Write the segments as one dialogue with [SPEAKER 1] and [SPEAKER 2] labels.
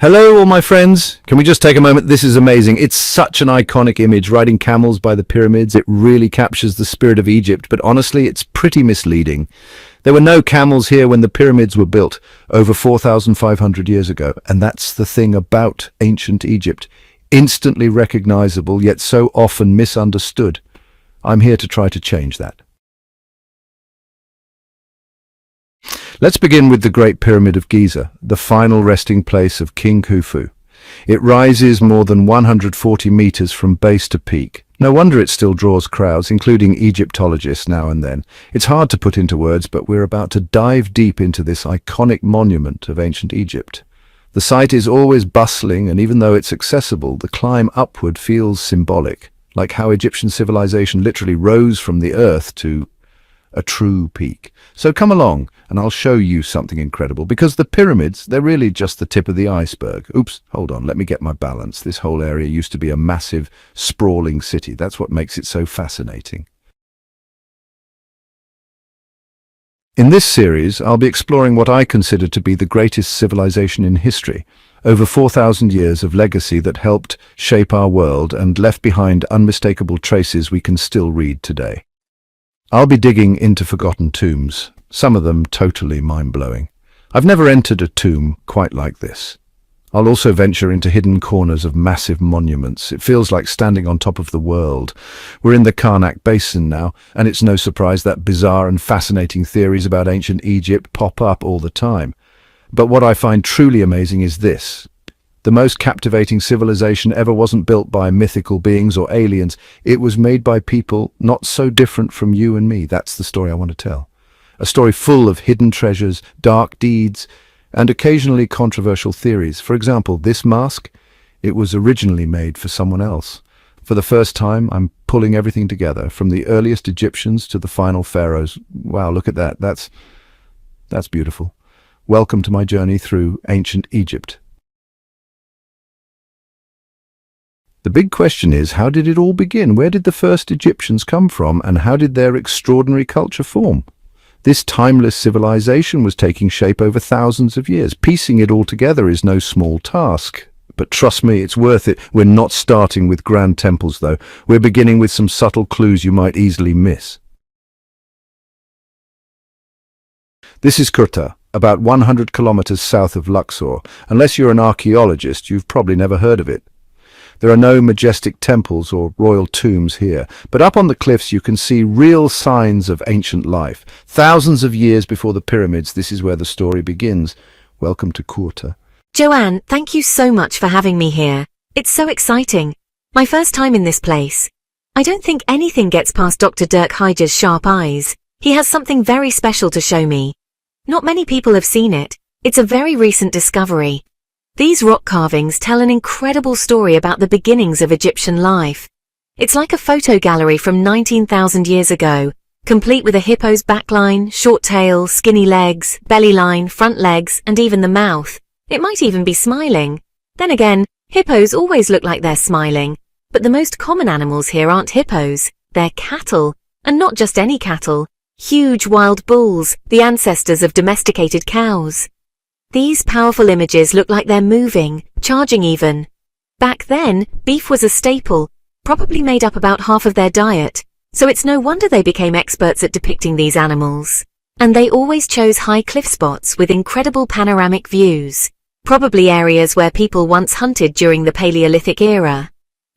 [SPEAKER 1] Hello, all my friends. Can we just take a moment? This is amazing. It's such an iconic image, riding camels by the pyramids. It really captures the spirit of Egypt, but honestly, it's pretty misleading. There were no camels here when the pyramids were built over 4,500 years ago, and that's the thing about ancient Egypt. Instantly recognizable, yet so often misunderstood. I'm here to try to change that. Let's begin with the Great Pyramid of Giza, the final resting place of King Khufu. It rises more than 140 meters from base to peak. No wonder it still draws crowds, including Egyptologists now and then. It's hard to put into words, but we're about to dive deep into this iconic monument of ancient Egypt. The site is always bustling, and even though it's accessible, the climb upward feels symbolic, like how Egyptian civilization literally rose from the earth to a true peak. So come along and I'll show you something incredible, because the pyramids, they're really just the tip of the iceberg. Oops, hold on, let me get my balance. This whole area used to be a massive, sprawling city. That's what makes it so fascinating. In this series, I'll be exploring what I consider to be the greatest civilization in history. Over 4,000 years of legacy that helped shape our world and left behind unmistakable traces we can still read today. I'll be digging into forgotten tombs, some of them totally mind-blowing. I've never entered a tomb quite like this. I'll also venture into hidden corners of massive monuments. It feels like standing on top of the world. We're in the Karnak Basin now, and it's no surprise that bizarre and fascinating theories about ancient Egypt pop up all the time. But what I find truly amazing is this. The most captivating civilization ever wasn't built by mythical beings or aliens. It was made by people not so different from you and me. That's the story I want to tell. A story full of hidden treasures, dark deeds, and occasionally controversial theories. For example, this mask, it was originally made for someone else. For the first time, I'm pulling everything together, from the earliest Egyptians to the final pharaohs. Wow, look at that. That's beautiful. Welcome to my journey through ancient Egypt. The big question is, how did it all begin? Where did the first Egyptians come from, and how did their extraordinary culture form? This timeless civilization was taking shape over thousands of years. Piecing it all together is no small task. But trust me, it's worth it. We're not starting with grand temples, though. We're beginning with some subtle clues you might easily miss. This is Kurta, about 100 kilometers south of Luxor. Unless you're an archaeologist, you've probably never heard of it. There are no majestic temples or royal tombs here, but up on the cliffs you can see real signs of ancient life. Thousands of years before the pyramids, this is where the story begins. Welcome to Kurta.
[SPEAKER 2] Joanne, thank you so much for having me here. It's so exciting. My first time in this place. I don't think anything gets past Dr. Dirk Heijer's sharp eyes. He has something very special to show me. Not many people have seen it. It's a very recent discovery. These rock carvings tell an incredible story about the beginnings of Egyptian life. It's like a photo gallery from 19,000 years ago, complete with a hippo's backline, short tail, skinny legs, belly line, front legs, and even the mouth. It might even be smiling. Then again, hippos always look like they're smiling. But the most common animals here aren't hippos, they're cattle. And not just any cattle. Huge wild bulls, the ancestors of domesticated cows. These powerful images look like they're moving, charging even. Back then, beef was a staple, probably made up about half of their diet, so it's no wonder they became experts at depicting these animals. And they always chose high cliff spots with incredible panoramic views, probably areas where people once hunted during the Paleolithic era.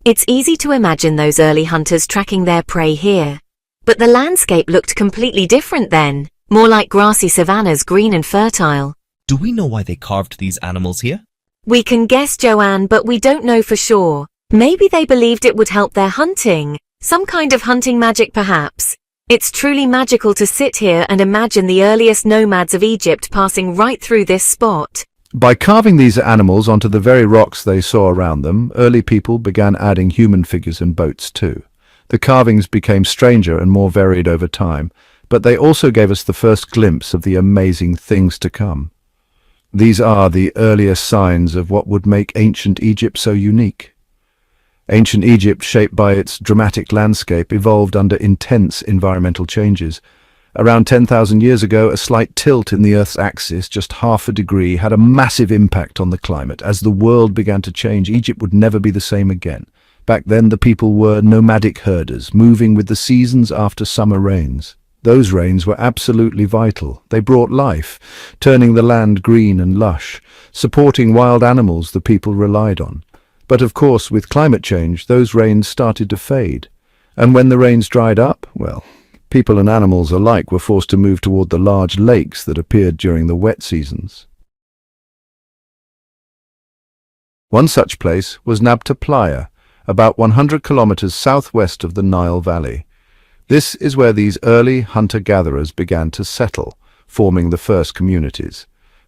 [SPEAKER 2] It's easy to imagine those early hunters tracking their prey here. But the landscape looked completely different then, more like grassy savannas, green and fertile.
[SPEAKER 3] Do we know why they carved these animals here?
[SPEAKER 2] We can guess, Joanne, but we don't know for sure. Maybe they believed it would help their hunting. Some kind of hunting magic, perhaps. It's truly magical to sit here and imagine the earliest nomads of Egypt passing right through this spot.
[SPEAKER 1] By carving these animals onto the very rocks they saw around them, early people began adding human figures and boats too. The carvings became stranger and more varied over time, but they also gave us the first glimpse of the amazing things to come. These are the earliest signs of what would make ancient Egypt so unique. Ancient Egypt, shaped by its dramatic landscape, evolved under intense environmental changes. Around 10,000 years ago, a slight tilt in the Earth's axis, just half a degree, had a massive impact on the climate. As the world began to change, Egypt would never be the same again. Back then, the people were nomadic herders, moving with the seasons after summer rains. Those rains were absolutely vital. They brought life, turning the land green and lush, supporting wild animals the people relied on. But of course, with climate change, those rains started to fade. And when the rains dried up, well, people and animals alike were forced to move toward the large lakes that appeared during the wet seasons. One such place was Narmer Palette, about 100 kilometers southwest of the Nile Valley. This is where these early hunter-gatherers began to settle, forming the first communities.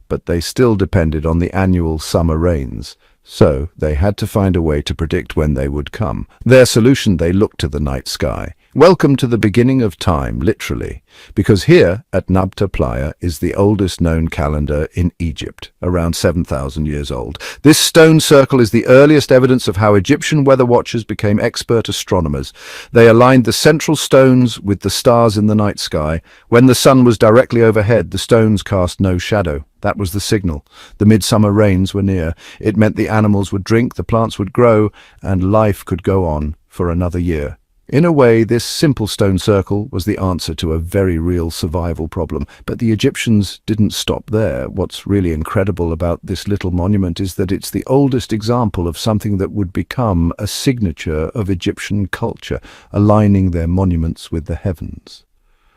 [SPEAKER 1] But they still depended on the annual summer rains, so they had to find a way to predict when they would come. Their solution: they looked to the night sky. Welcome to the beginning of time, literally, because here at Narmer Palette is the oldest known calendar in Egypt, around 7,000 years old. This stone circle is the earliest evidence of how Egyptian weather watchers became expert astronomers. They aligned the central stones with the stars in the night sky. When the sun was directly overhead, the stones cast no shadow. That was the signal. The midsummer rains were near. It meant the animals would drink, the plants would grow, and life could go on for another year. In a way, this simple stone circle was the answer to a very real survival problem. But the Egyptians didn't stop there. What's really incredible about this little monument is that it's the oldest example of something that would become a signature of Egyptian culture, aligning their monuments with the heavens.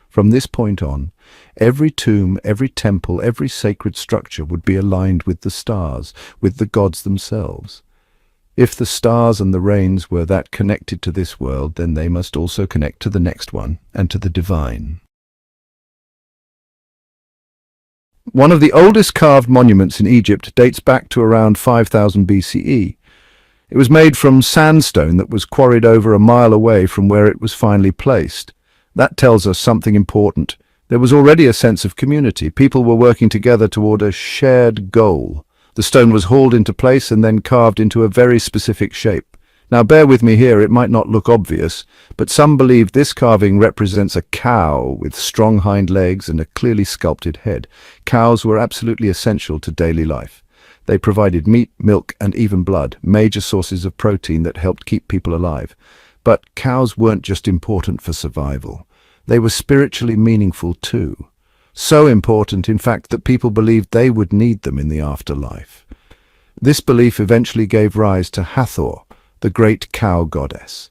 [SPEAKER 1] From this point on, every tomb, every temple, every sacred structure would be aligned with the stars, with the gods themselves. If the stars and the rains were that connected to this world, then they must also connect to the next one and to the divine. One of the oldest carved monuments in Egypt dates back to around 5000 BCE. It was made from sandstone that was quarried over a mile away from where it was finally placed. That tells us something important. There was already a sense of community. People were working together toward a shared goal. The stone was hauled into place and then carved into a very specific shape. Now bear with me here, it might not look obvious, but some believe this carving represents a cow with strong hind legs and a clearly sculpted head. Cows were absolutely essential to daily life. They provided meat, milk, and even blood, major sources of protein that helped keep people alive. But cows weren't just important for survival. They were spiritually meaningful too. So important, in fact, that people believed they would need them in the afterlife. This belief eventually gave rise to Hathor, the great cow goddess.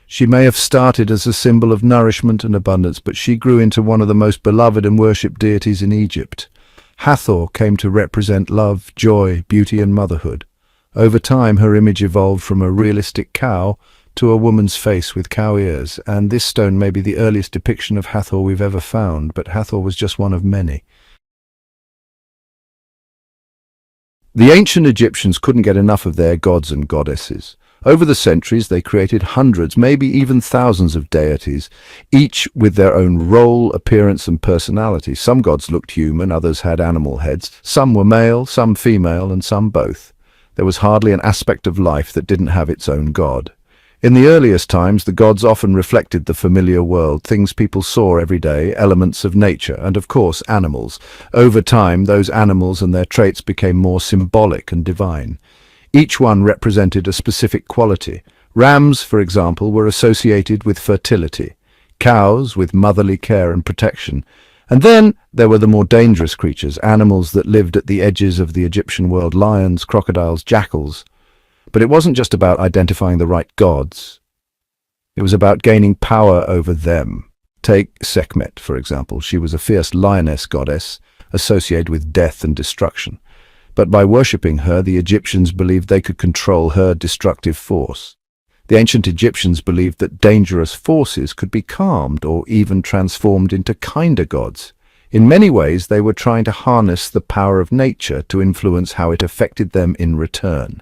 [SPEAKER 1] She may have started as a symbol of nourishment and abundance, but she grew into one of the most beloved and worshipped deities in Egypt. Hathor came to represent love, joy, beauty, and motherhood. Over time, her image evolved from a realistic cow to a woman's face with cow ears, and this stone may be the earliest depiction of Hathor we've ever found, but Hathor was just one of many. The ancient Egyptians couldn't get enough of their gods and goddesses. Over the centuries, they created hundreds, maybe even thousands of deities, each with their own role, appearance, and personality. Some gods looked human, others had animal heads. Some were male, some female, and some both. There was hardly an aspect of life that didn't have its own god. In the earliest times, the gods often reflected the familiar world, things people saw every day, elements of nature, and of course, animals. Over time, those animals and their traits became more symbolic and divine. Each one represented a specific quality. Rams, for example, were associated with fertility, cows with motherly care and protection. And then there were the more dangerous creatures, animals that lived at the edges of the Egyptian world: lions, crocodiles, jackals. But it wasn't just about identifying the right gods. It was about gaining power over them. Take Sekhmet, for example. She was a fierce lioness goddess associated with death and destruction. But by worshipping her, the Egyptians believed they could control her destructive force. The ancient Egyptians believed that dangerous forces could be calmed or even transformed into kinder gods. In many ways, they were trying to harness the power of nature to influence how it affected them in return.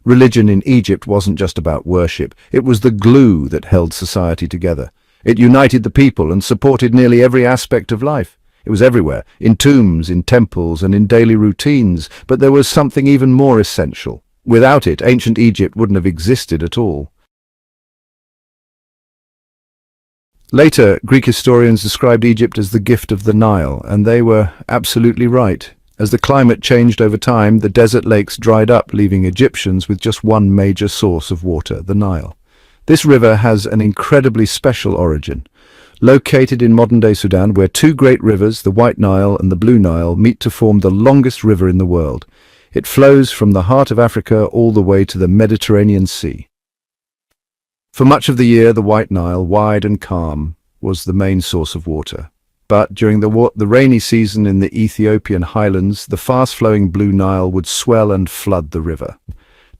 [SPEAKER 1] Religion in Egypt wasn't just about worship. It was the glue that held society together. It united the people and supported nearly every aspect of life. It was everywhere, in tombs, in temples, and in daily routines. But there was something even more essential. Without it, ancient Egypt wouldn't have existed at all. Later, Greek historians described Egypt as the gift of the Nile, and they were absolutely right. As the climate changed over time, the desert lakes dried up, leaving Egyptians with just one major source of water, the Nile. This river has an incredibly special origin. Located in modern-day Sudan, where two great rivers, the White Nile and the Blue Nile, meet to form the longest river in the world. It flows from the heart of Africa all the way to the Mediterranean Sea. For much of the year, the White Nile, wide and calm, was the main source of water. But during the rainy season in the Ethiopian highlands, the fast-flowing Blue Nile would swell and flood the river.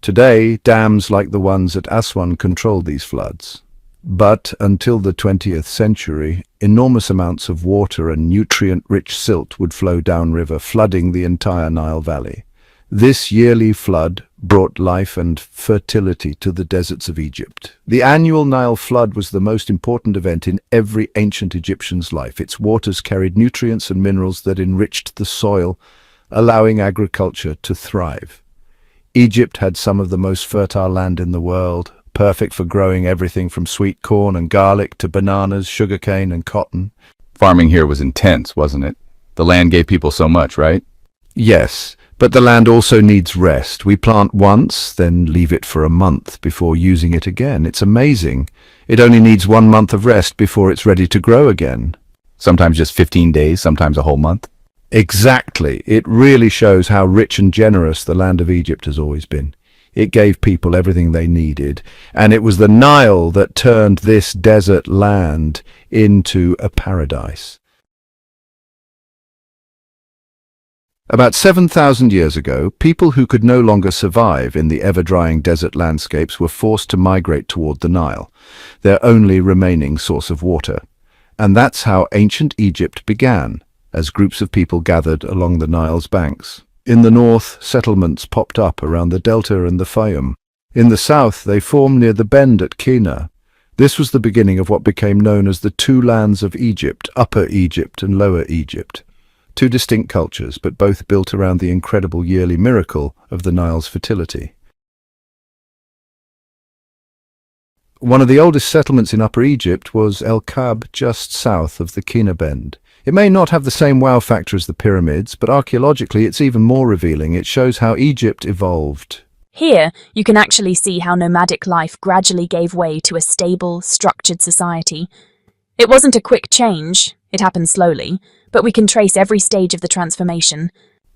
[SPEAKER 1] Today, dams like the ones at Aswan control these floods. But until the 20th century, enormous amounts of water and nutrient-rich silt would flow downriver, flooding the entire Nile Valley. This yearly flood brought life and fertility to the deserts of Egypt. The annual Nile flood was the most important event in every ancient Egyptian's life. Its waters carried nutrients and minerals that enriched the soil, allowing agriculture to thrive. Egypt had some of the most fertile land in the world, perfect for growing everything from sweet corn and garlic to bananas, sugarcane and cotton.
[SPEAKER 4] Farming here was intense, wasn't it? The land gave people so much, right?
[SPEAKER 1] Yes, but the land also needs rest. We plant once, then leave it for a month before using it again. It's amazing. It only needs 1 month of rest before it's ready to grow again.
[SPEAKER 4] Sometimes just 15 days, sometimes a whole month.
[SPEAKER 1] Exactly. It really shows how rich and generous the land of Egypt has always been. It gave people everything they needed, and it was the Nile that turned this desert land into a paradise. About 7,000 years ago, people who could no longer survive in the ever-drying desert landscapes were forced to migrate toward the Nile, their only remaining source of water. And that's how ancient Egypt began, as groups of people gathered along the Nile's banks. In the north, settlements popped up around the delta and the Fayum. In the south, they formed near the bend at Kina. This was the beginning of what became known as the two lands of Egypt, Upper Egypt and Lower Egypt. Two distinct cultures, but both built around the incredible yearly miracle of the Nile's fertility. One of the oldest settlements in Upper Egypt was El Kab, just south of the Kina Bend. It may not have the same wow factor as the pyramids, but archaeologically it's even more revealing. It shows how Egypt evolved.
[SPEAKER 5] Here, you can actually see how nomadic life gradually gave way to a stable, structured society. It wasn't a quick change, it happened slowly, but we can trace every stage of the transformation.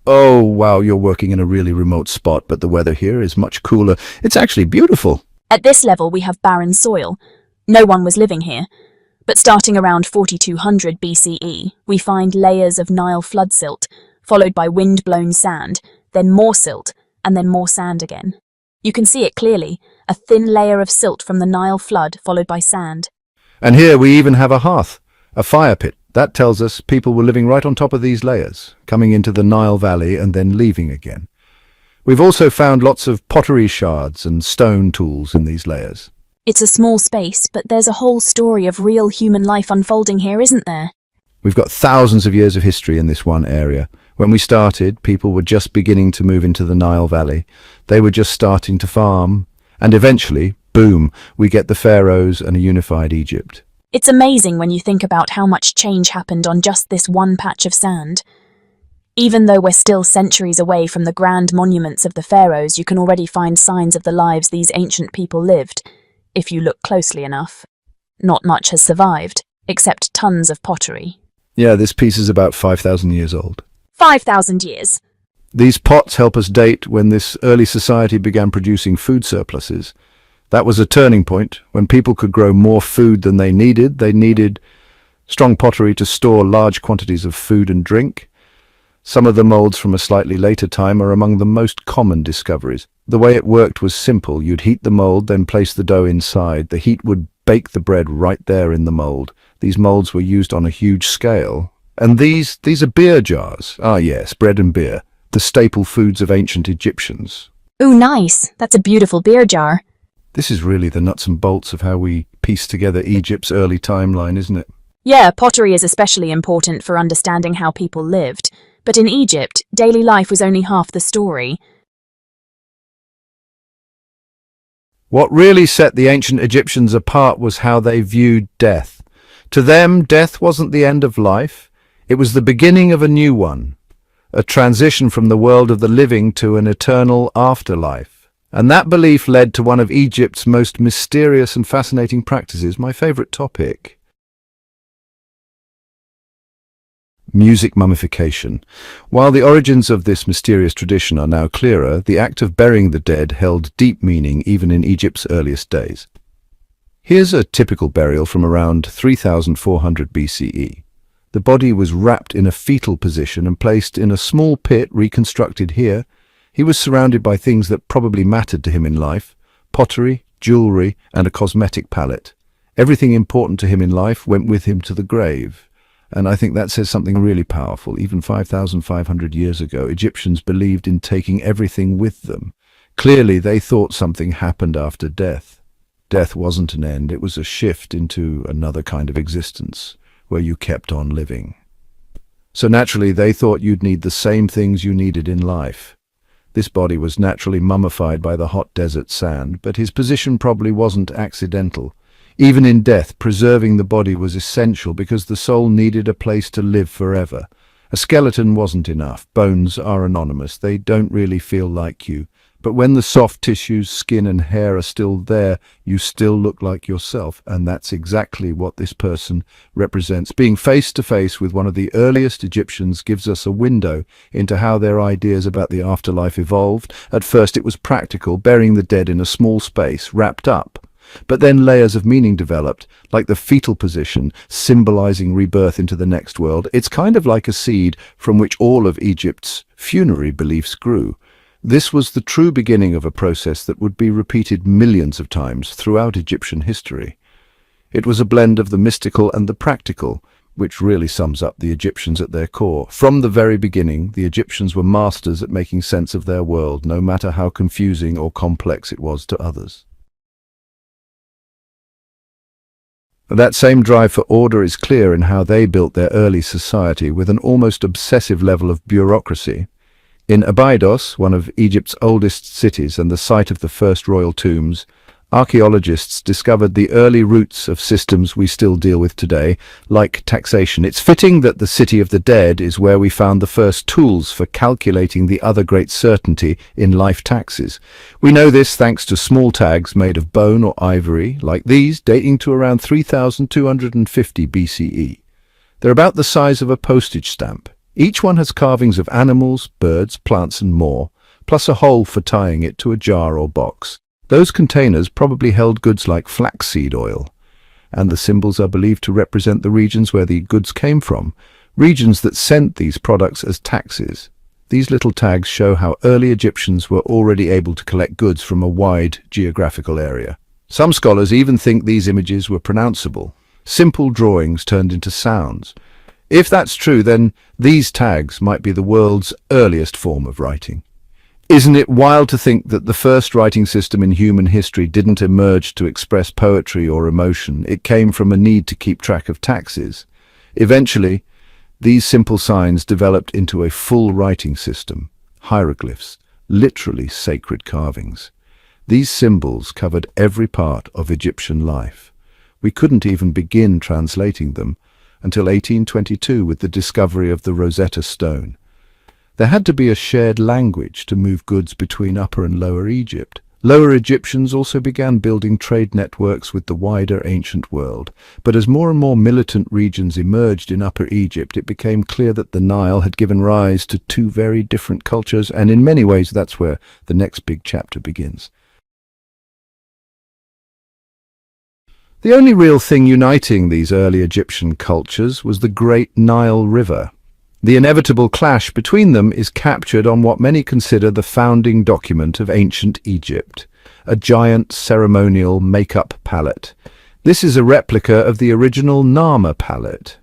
[SPEAKER 1] Oh, wow, you're working in a really remote spot, but the weather here is much cooler. It's actually beautiful.
[SPEAKER 5] At this level, we have barren soil. No one was living here. But starting around 4200 BCE, we find layers of Nile flood silt, followed by wind-blown sand, then more silt, and then more sand again. You can see it clearly, a thin layer of silt from the Nile flood, followed by sand.
[SPEAKER 1] And here we even have a hearth, a fire pit. That tells us people were living right on top of these layers, coming into the Nile Valley and then leaving again. We've also found lots of pottery shards and stone tools in these layers.
[SPEAKER 5] It's a small space, but there's a whole story of real human life unfolding here, isn't there?
[SPEAKER 1] We've got thousands of years of history in this one area. When we started, people were just beginning to move into the Nile Valley. They were just starting to farm. And eventually, boom, we get the pharaohs and a unified Egypt.
[SPEAKER 5] It's amazing when you think about how much change happened on just this one patch of sand. Even though we're still centuries away from the grand monuments of the pharaohs, you can already find signs of the lives these ancient people lived, if you look closely enough. Not much has survived, except tons of pottery.
[SPEAKER 1] Yeah, this piece is about 5,000 years old.
[SPEAKER 5] 5,000 years.
[SPEAKER 1] These pots help us date when this early society began producing food surpluses. That was a turning point. When people could grow more food than they needed strong pottery to store large quantities of food and drink. Some of the molds from a slightly later time are among the most common discoveries. The way it worked was simple. You'd heat the mold, then place the dough inside. The heat would bake the bread right there in the mold. These molds were used on a huge scale. And these are beer jars. Ah yes, bread and beer, the staple foods of ancient Egyptians.
[SPEAKER 5] Ooh, nice. That's a beautiful beer jar.
[SPEAKER 1] This is really the nuts and bolts of how we piece together Egypt's early timeline, isn't it?
[SPEAKER 5] Yeah, pottery is especially important for understanding how people lived. But in Egypt, daily life was only half the story. What
[SPEAKER 1] really set the ancient Egyptians apart was how they viewed death. To them, death wasn't the end of life. It was the beginning of a new one, a transition from the world of the living to an eternal afterlife. And that belief led to one of Egypt's most mysterious and fascinating practices, my favorite topic. Music mummification. While the origins of this mysterious tradition are now clearer, the act of burying the dead held deep meaning even in Egypt's earliest days. Here's a typical burial from around 3400 BCE. The body was wrapped in a fetal position and placed in a small pit reconstructed here. He was surrounded by things that probably mattered to him in life: pottery, jewelry, and a cosmetic palette. Everything important to him in life went with him to the grave. And I think that says something really powerful. Even 5,500 years ago, Egyptians believed in taking everything with them. Clearly, they thought something happened after death. Death wasn't an end, it was a shift into another kind of existence, where you kept on living. So naturally, they thought you'd need the same things you needed in life. This body was naturally mummified by the hot desert sand, but his position probably wasn't accidental. Even in death, preserving the body was essential because the soul needed a place to live forever. A skeleton wasn't enough. Bones are anonymous. They don't really feel like you. But when the soft tissues, skin and hair are still there, you still look like yourself. And that's exactly what this person represents. Being face to face with one of the earliest Egyptians gives us a window into how their ideas about the afterlife evolved. At first it was practical, burying the dead in a small space, wrapped up. But then layers of meaning developed, like the fetal position, symbolizing rebirth into the next world. It's kind of like a seed from which all of Egypt's funerary beliefs grew. This was the true beginning of a process that would be repeated millions of times throughout Egyptian history. It was a blend of the mystical and the practical, which really sums up the Egyptians at their core. From the very beginning, the Egyptians were masters at making sense of their world, no matter how confusing or complex it was to others. That same drive for order is clear in how they built their early society with an almost obsessive level of bureaucracy. In Abydos, one of Egypt's oldest cities and the site of the first royal tombs, archaeologists discovered the early roots of systems we still deal with today, like taxation. It's fitting that the city of the dead is where we found the first tools for calculating the other great certainty in life taxes. We know this thanks to small tags made of bone or ivory, like these, dating to around 3250 BCE. They're about the size of a postage stamp. Each one has carvings of animals, birds, plants and more, plus a hole for tying it to a jar or box. Those containers probably held goods like flaxseed oil, and the symbols are believed to represent the regions where the goods came from, regions that sent these products as taxes. These little tags show how early Egyptians were already able to collect goods from a wide geographical area. Some scholars even think these images were pronounceable, simple drawings turned into sounds. If that's true, then these tags might be the world's earliest form of writing. Isn't it wild to think that the first writing system in human history didn't emerge to express poetry or emotion? It came from a need to keep track of taxes. Eventually, these simple signs developed into a full writing system, hieroglyphs, literally sacred carvings. These symbols covered every part of Egyptian life. We couldn't even begin translating them until 1822 with the discovery of the Rosetta Stone. There had to be a shared language to move goods between Upper and Lower Egypt. Lower Egyptians also began building trade networks with the wider ancient world. But as more and more militant regions emerged in Upper Egypt, it became clear that the Nile had given rise to two very different cultures, and in many ways that's where the next big chapter begins. The only real thing uniting these early Egyptian cultures was the Great Nile River. The inevitable clash between them is captured on what many consider the founding document of ancient Egypt, a giant ceremonial makeup palette. This is a replica of the original Narmer Palette.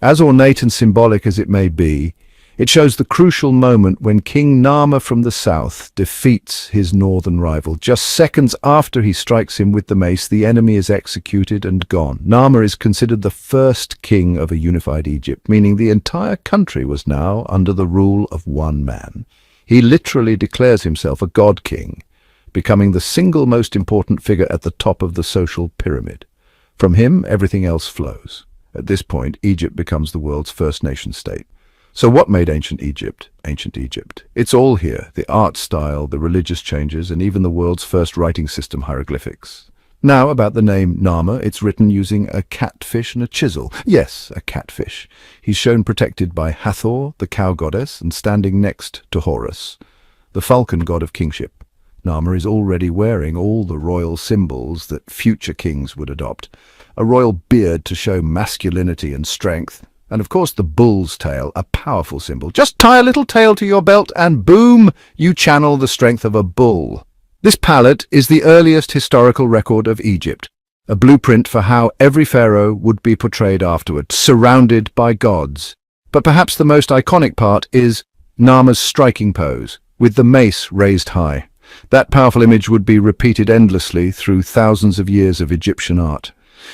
[SPEAKER 1] As ornate and symbolic as it may be, it shows the crucial moment when King Narmer from the south defeats his northern rival. Just seconds after he strikes him with the mace, the enemy is executed and gone. Narmer is considered the first king of a unified Egypt, meaning the entire country was now under the rule of one man. He literally declares himself a god king. becoming the single most important figure at the top of the social pyramid. From him, everything else flows. At this point, Egypt becomes the world's first nation-state. So what made ancient Egypt ancient Egypt? It's all here: the art style, the religious changes, and even the world's first writing system, hieroglyphics. Now about the name Narmer. It's written using a catfish and a chisel. Yes, a catfish. He's shown protected by Hathor, the cow goddess, and standing next to Horus, the falcon god of kingship. Narmer is already wearing all the royal symbols that future kings would adopt. A royal beard to show masculinity and strength. And of course the bull's tail, a powerful symbol. Just tie a little tail to your belt and boom, you channel the strength of a bull. This palette is the earliest historical record of Egypt, a blueprint for how every pharaoh would be portrayed afterward, surrounded by gods. But perhaps the most iconic part is Narmer's striking pose, with the mace raised high. That powerful image would be repeated endlessly through thousands of years of Egyptian art.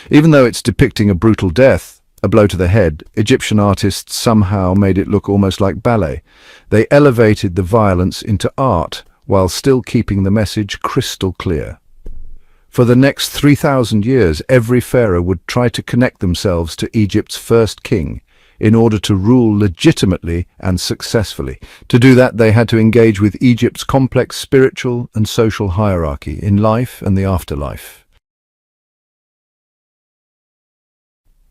[SPEAKER 1] Even though it's depicting a brutal death, a blow to the head, Egyptian artists somehow made it look almost like ballet. They elevated the violence into art, while still keeping the message crystal clear. For the next 3,000 years, every pharaoh would try to connect themselves to Egypt's first king in order to rule legitimately and successfully. To do that, they had to engage with Egypt's complex spiritual and social hierarchy in life and the afterlife.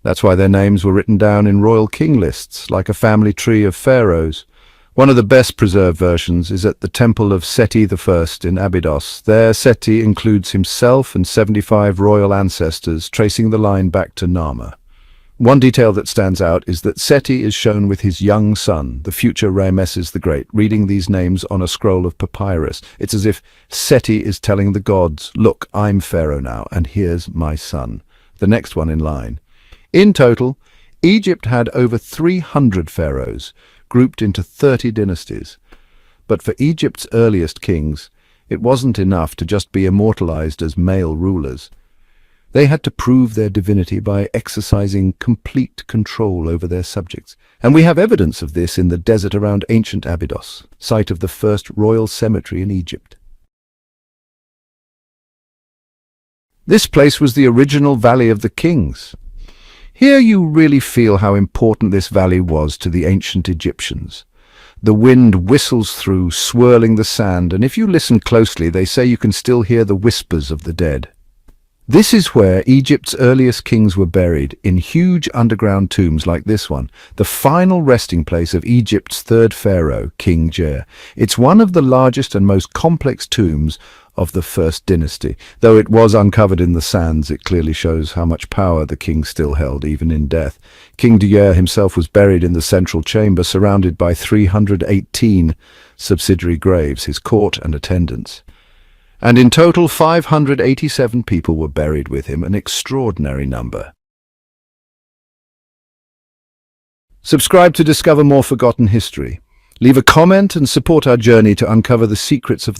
[SPEAKER 1] That's why their names were written down in royal king lists, like a family tree of pharaohs. One of the best preserved versions is at the temple of Seti I in Abydos. There, Seti includes himself and 75 royal ancestors, tracing the line back to Narmer. One detail that stands out is that Seti is shown with his young son, the future Rameses the Great, reading these names on a scroll of papyrus. It's as if Seti is telling the gods, "Look, I'm Pharaoh now, and here's my son, the next one in line." In total, Egypt had over 300 pharaohs, grouped into 30 dynasties. But for Egypt's earliest kings, it wasn't enough to just be immortalized as male rulers. They had to prove their divinity by exercising complete control over their subjects. And we have evidence of this in the desert around ancient Abydos, site of the first royal cemetery in Egypt. This place was the original Valley of the Kings. Here you really feel how important this valley was to the ancient Egyptians. The wind whistles through, swirling the sand, and if you listen closely, they say you can still hear the whispers of the dead. This is where Egypt's earliest kings were buried, in huge underground tombs like this one, the final resting place of Egypt's third pharaoh, King Jer. It's one of the largest and most complex tombs of the first dynasty. Though it was uncovered in the sands, it clearly shows how much power the king still held, even in death. King Jer himself was buried in the central chamber, surrounded by 318 subsidiary graves, his court and attendants. And in total, 587 people were buried with him, an extraordinary number. Subscribe to discover more forgotten history. Leave a comment and support our journey to uncover the secrets of